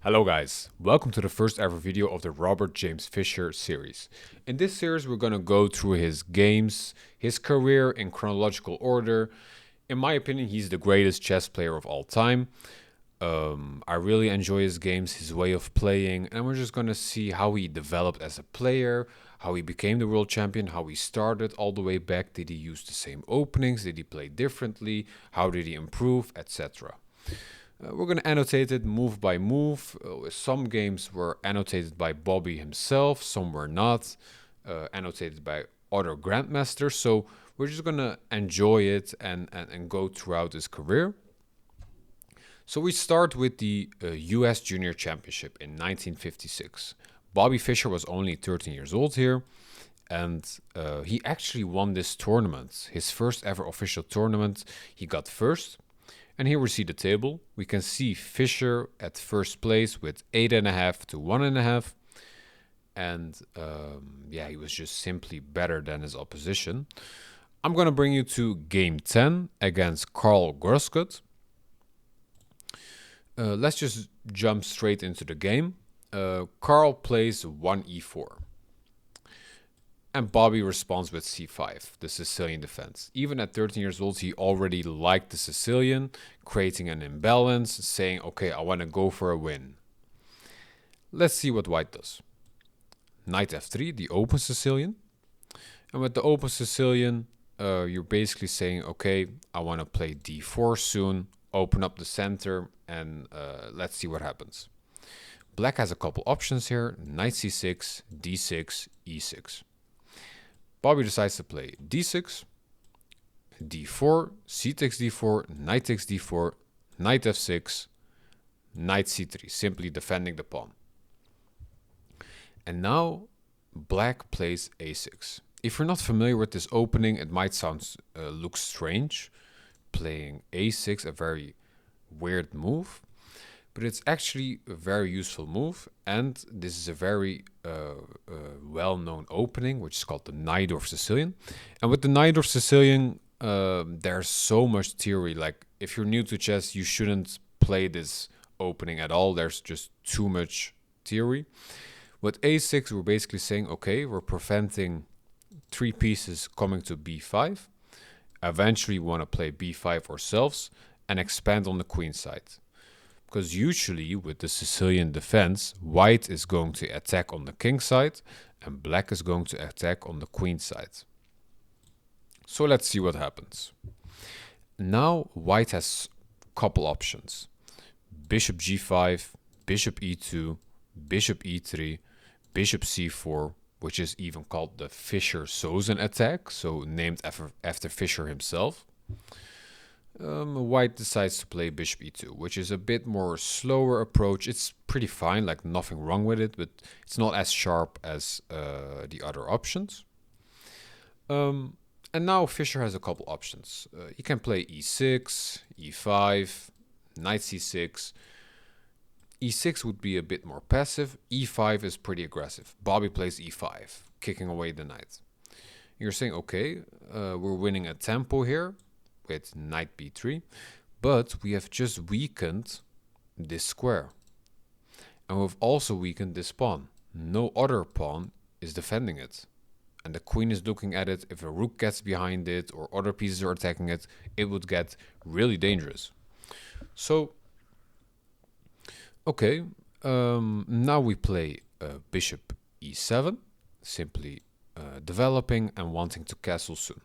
Hello guys, welcome to the first ever video of the Robert James Fischer series. In this series we're going to go through his games, his career in chronological order. In my opinion, he's the greatest chess player of all time. I really enjoy his games, his way of playing, and we're just going to see how he developed as a player, how he became the world champion, how he started all the way back. Did he use the same openings? Did he play differently? How did he improve, etc. We're going to annotate it move by move. Some games were annotated by Bobby himself, some were not, annotated by other Grandmasters. So we're just going to enjoy it and go throughout his career. So we start with the US Junior Championship in 1956. Bobby Fischer was only 13 years old here, and he actually won this tournament, his first ever official tournament. He got first. And here we see the table. We can see Fischer at first place with 8.5 to 1.5. And yeah, he was just simply better than his opposition. I'm going to bring you to game 10 against Carl Grossguth. Let's just jump straight into the game. Carl plays 1e4. And Bobby responds with c5, the Sicilian defense. Even at 13 years old, he already liked the Sicilian, creating an imbalance, saying, okay, I want to go for a win. Let's see what white does. Knight f3, the open Sicilian. And with the open Sicilian, you're basically saying, okay, I want to play d4 soon, open up the center, and let's see what happens. Black has a couple options here, knight c6, d6, e6. Bobby decides to play d6, d4, c takes d4, knight takes d4, knight f6, knight c3, simply defending the pawn. And now black plays a6. If you're not familiar with this opening, it might look strange, playing a6, a very weird move. But it's actually a very useful move, and this is a very well-known opening, which is called the Najdorf Sicilian. And with the Najdorf Sicilian, there's so much theory. Like, if you're new to chess, you shouldn't play this opening at all. There's just too much theory. With a6, we're basically saying, okay, we're preventing 3 pieces coming to b5. Eventually, we want to play b5 ourselves and expand on the queen side. Because usually with the Sicilian defense, white is going to attack on the king side and black is going to attack on the queen side. So let's see what happens. Now white has a couple options. Bishop g5, bishop e2, bishop e3, bishop c4, which is even called the Fischer-Sozen attack, so named after Fischer himself. White decides to play bishop e2, which is a bit more slower approach. It's pretty fine, like nothing wrong with it, but it's not as sharp as the other options. And now Fischer has a couple options. He can play e6, e5, knight c6. e6 would be a bit more passive. e5 is pretty aggressive. Bobby plays e5, kicking away the knight. You're saying, okay, we're winning a tempo here with knight b3, but we have just weakened this square. And we've also weakened this pawn. No other pawn is defending it. And the queen is looking at it. If a rook gets behind it or other pieces are attacking it, it would get really dangerous. So, okay, now we play bishop e7, simply developing and wanting to castle soon.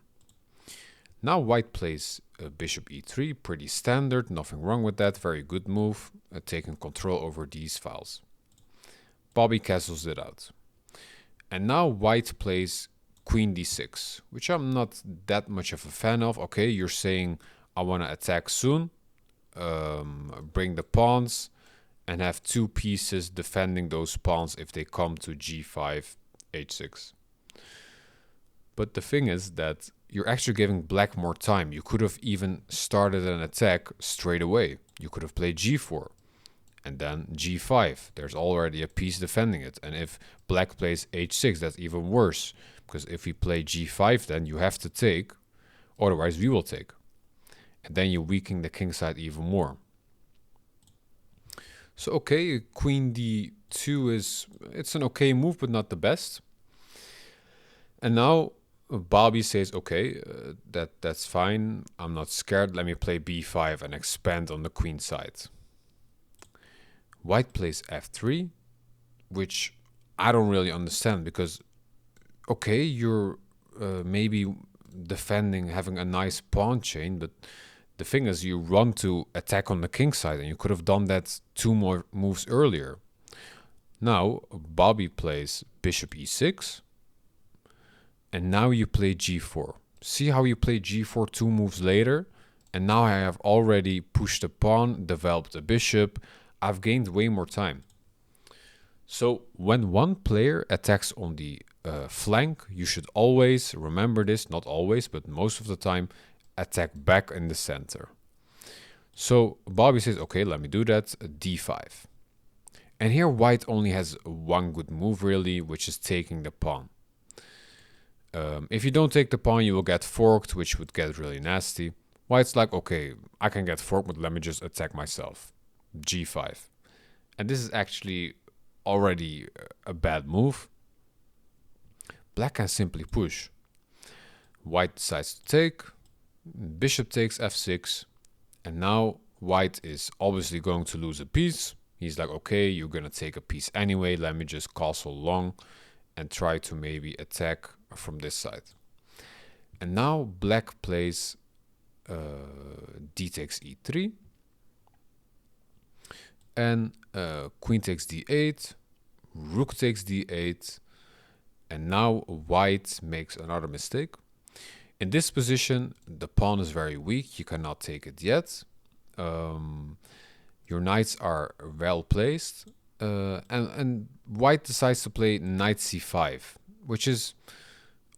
Now white plays bishop e3, pretty standard, nothing wrong with that, very good move, taking control over these files. Bobby castles it out. And now white plays queen d6, which I'm not that much of a fan of. Okay, you're saying I want to attack soon, bring the pawns, and have 2 pieces defending those pawns if they come to g5, h6. But the thing is that you're actually giving black more time. You could have even started an attack straight away. You could have played g4 and then g5. There's already a piece defending it. And if black plays h6, that's even worse. Because if we play g5, then you have to take. Otherwise, we will take. And then you weaken the king side even more. So okay, queen d2 it's an okay move, but not the best. And now Bobby says, okay, that's fine. I'm not scared. Let me play b5 and expand on the queen side. White plays f3, which I don't really understand because, okay, you're maybe defending, having a nice pawn chain, but the thing is you run to attack on the king side and you could have done that 2 more moves earlier. Now Bobby plays bishop e6 and now you play g4. See how you play g4 2 moves later? And now I have already pushed a pawn, developed a bishop. I've gained way more time. So when one player attacks on the flank, you should always remember this, not always, but most of the time, attack back in the center. So Bobby says, okay, let me do that, d5. And here white only has one good move really, which is taking the pawn. If you don't take the pawn, you will get forked, which would get really nasty. White's like, okay, I can get forked, but let me just attack myself. g5. And this is actually already a bad move. Black can simply push. White decides to take. Bishop takes f6. And now white is obviously going to lose a piece. He's like, okay, you're going to take a piece anyway. Let me just castle long and try to maybe attack from this side. And now black plays d takes e3. And queen takes d8. Rook takes d8. And now white makes another mistake. In this position, the pawn is very weak. You cannot take it yet. Your knights are well placed. And white decides to play knight c5, which is,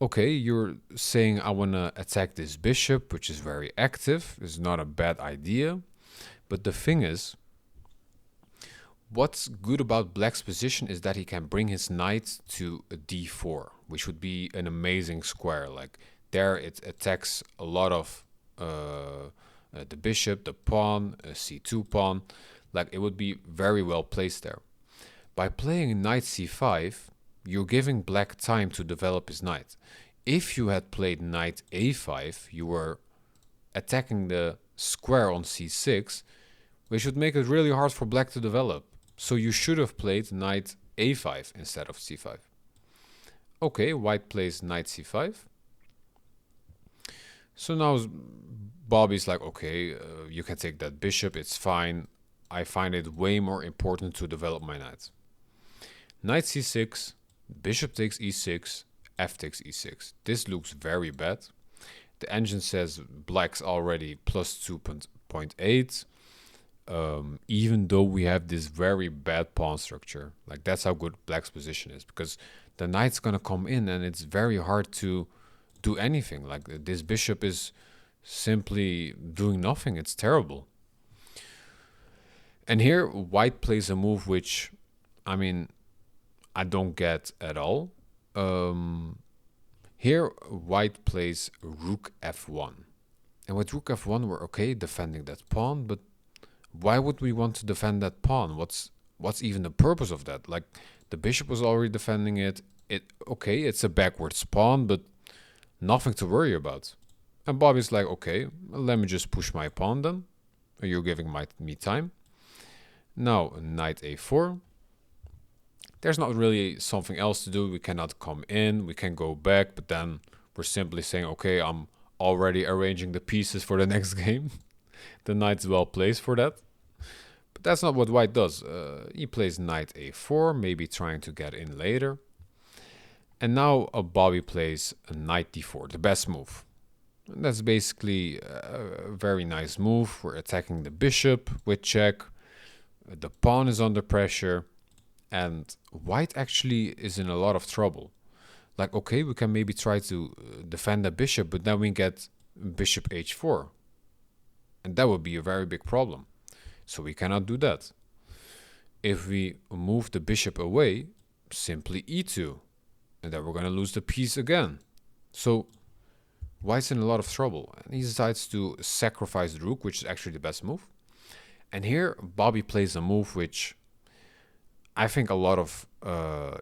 okay, you're saying I want to attack this bishop, which is very active. It's not a bad idea. But the thing is, what's good about black's position is that he can bring his knight to a d4, which would be an amazing square. Like there it attacks a lot of the bishop, the pawn, c2 pawn. Like it would be very well placed there. By playing knight c5, you're giving black time to develop his knight. If you had played knight a5, you were attacking the square on c6, which would make it really hard for black to develop. So you should have played knight a5 instead of c5. Okay, white plays knight c5. So now Bobby's like, okay, you can take that bishop, it's fine. I find it way more important to develop my knight. Knight c6, bishop takes e6, f takes e6. This looks very bad. The engine says black's already plus 2.8. Even though we have this very bad pawn structure. Like that's how good black's position is, because the knight's gonna come in and it's very hard to do anything. Like this bishop is simply doing nothing. It's terrible. And here white plays a move which, I mean, I don't get at all. Here white plays rook f1. And with rook f1 we're okay defending that pawn, but why would we want to defend that pawn? What's even the purpose of that? Like the bishop was already defending it. Okay, it's a backwards pawn, but nothing to worry about. And Bobby's like, okay, let me just push my pawn then. You're giving me time. Now knight a4. There's not really something else to do. We cannot come in. We can go back, but then we're simply saying, okay, I'm already arranging the pieces for the next game. The knight's well placed for that. But that's not what white does. He plays knight a4, maybe trying to get in later. And now Bobby plays a knight d4, the best move. And that's basically a very nice move. We're attacking the bishop with check. The pawn is under pressure. And white actually is in a lot of trouble. Like, okay, we can maybe try to defend the bishop, but then we get bishop h4. And that would be a very big problem. So we cannot do that. If we move the bishop away, simply e2. And then we're going to lose the piece again. So white's in a lot of trouble. And he decides to sacrifice the rook, which is actually the best move. And here, Bobby plays a move which I think a lot of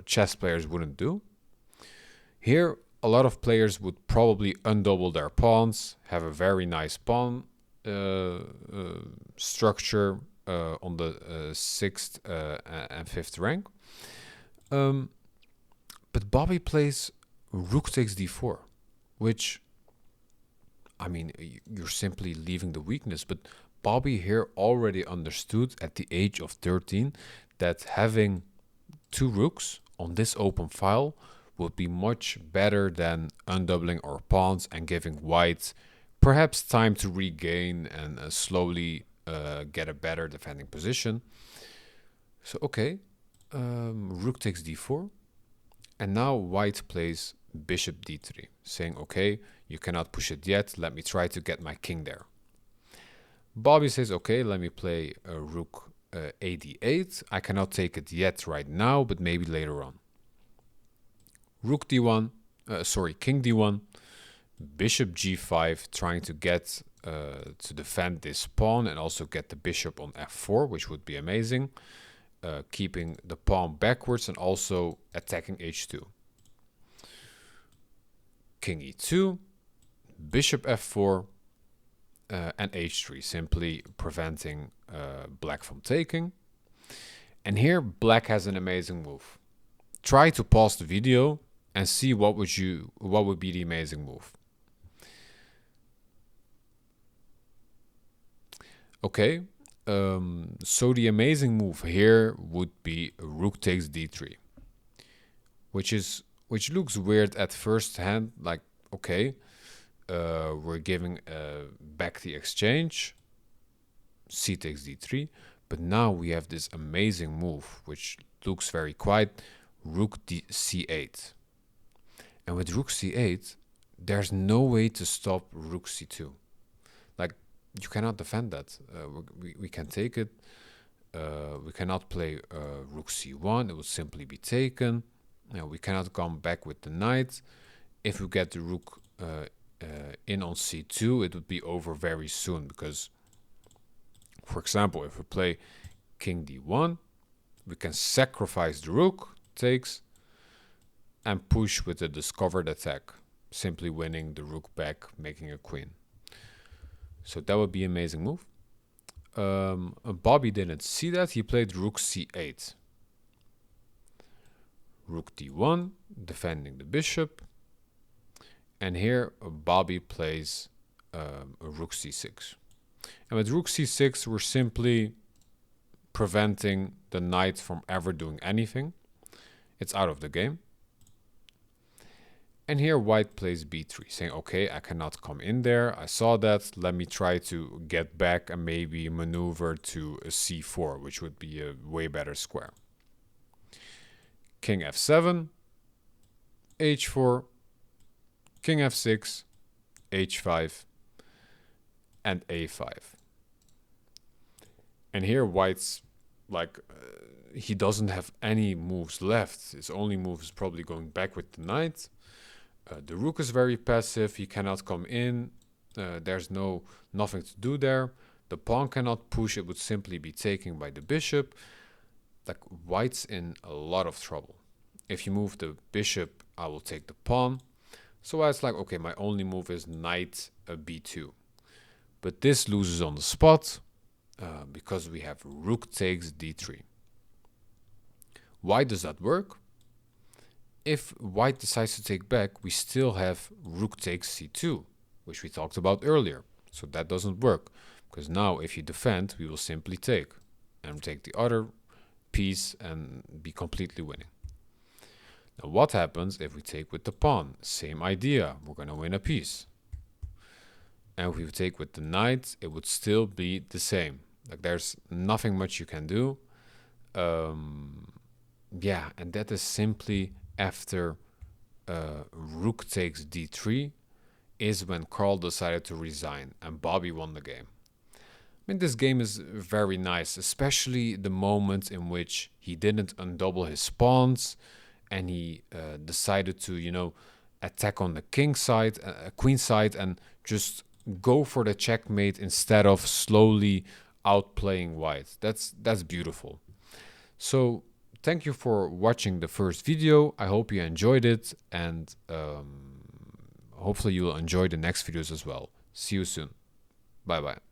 chess players wouldn't do. Here, a lot of players would probably undouble their pawns, have a very nice pawn structure on the 6th and 5th rank. But Bobby plays rook takes d4, which, I mean, you're simply leaving the weakness. But Bobby here already understood at the age of 13 that having 2 rooks on this open file would be much better than undoubling our pawns and giving white perhaps time to regain and slowly get a better defending position. So okay, rook takes d4, and now white plays bishop d3, saying okay, you cannot push it yet, let me try to get my king there. Bobby says okay, let me play a rook a d8. I cannot take it yet right now, but maybe later on. Rook d1, king d1, bishop g5, trying to get to defend this pawn and also get the bishop on f4, which would be amazing. Keeping the pawn backwards and also attacking h2. King e2, bishop f4, and h3, simply preventing black from taking. And here black has an amazing move. Try to pause the video and see what would be the amazing move. Okay, so the amazing move here would be rook takes d3, which looks weird at first hand. Like, okay, we're giving back the exchange, c takes d3, but now we have this amazing move, which looks very quiet, rook c8. And with rook c8, there's no way to stop rook c2. Like, you cannot defend that. We can take it. We cannot play rook c1. It would simply be taken. We cannot come back with the knight. If we get the rook in on c2, it would be over very soon. Because, for example, if we play king d1, we can sacrifice the rook, takes, and push with a discovered attack, simply winning the rook back, making a queen. So that would be an amazing move. Bobby didn't see that. He played rook c8. Rook d1, defending the bishop. And here Bobby plays a rook c6. And with rook c6, we're simply preventing the knight from ever doing anything. It's out of the game. And here white plays b3, saying, okay, I cannot come in there. I saw that. Let me try to get back and maybe maneuver to a c4, which would be a way better square. King f7, h4, king f6, h5, and a5. And here white's like, he doesn't have any moves left. His only move is probably going back with the knight. The rook is very passive. He cannot come in. There's nothing to do there. The pawn cannot push. It would simply be taken by the bishop. Like, white's in a lot of trouble. If you move the bishop, I will take the pawn. So it's like, okay, my only move is knight b2. But this loses on the spot because we have rook takes d3. Why does that work? If white decides to take back, we still have rook takes c2, which we talked about earlier. So that doesn't work, because now if you defend, we will simply take and take the other piece and be completely winning. Now what happens if we take with the pawn? Same idea, we're going to win a piece. And if we take with the knight, it would still be the same. Like, there's nothing much you can do. Yeah, and that is simply after rook takes d3 is when Carl decided to resign and Bobby won the game. I mean, this game is very nice, especially the moment in which he didn't undouble his pawns and he decided to, you know, attack on the king side, queen side, and just go for the checkmate instead of slowly outplaying white. That's beautiful. So thank you for watching the first video. I hope you enjoyed it, and hopefully you'll enjoy the next videos as well. See you soon. Bye bye.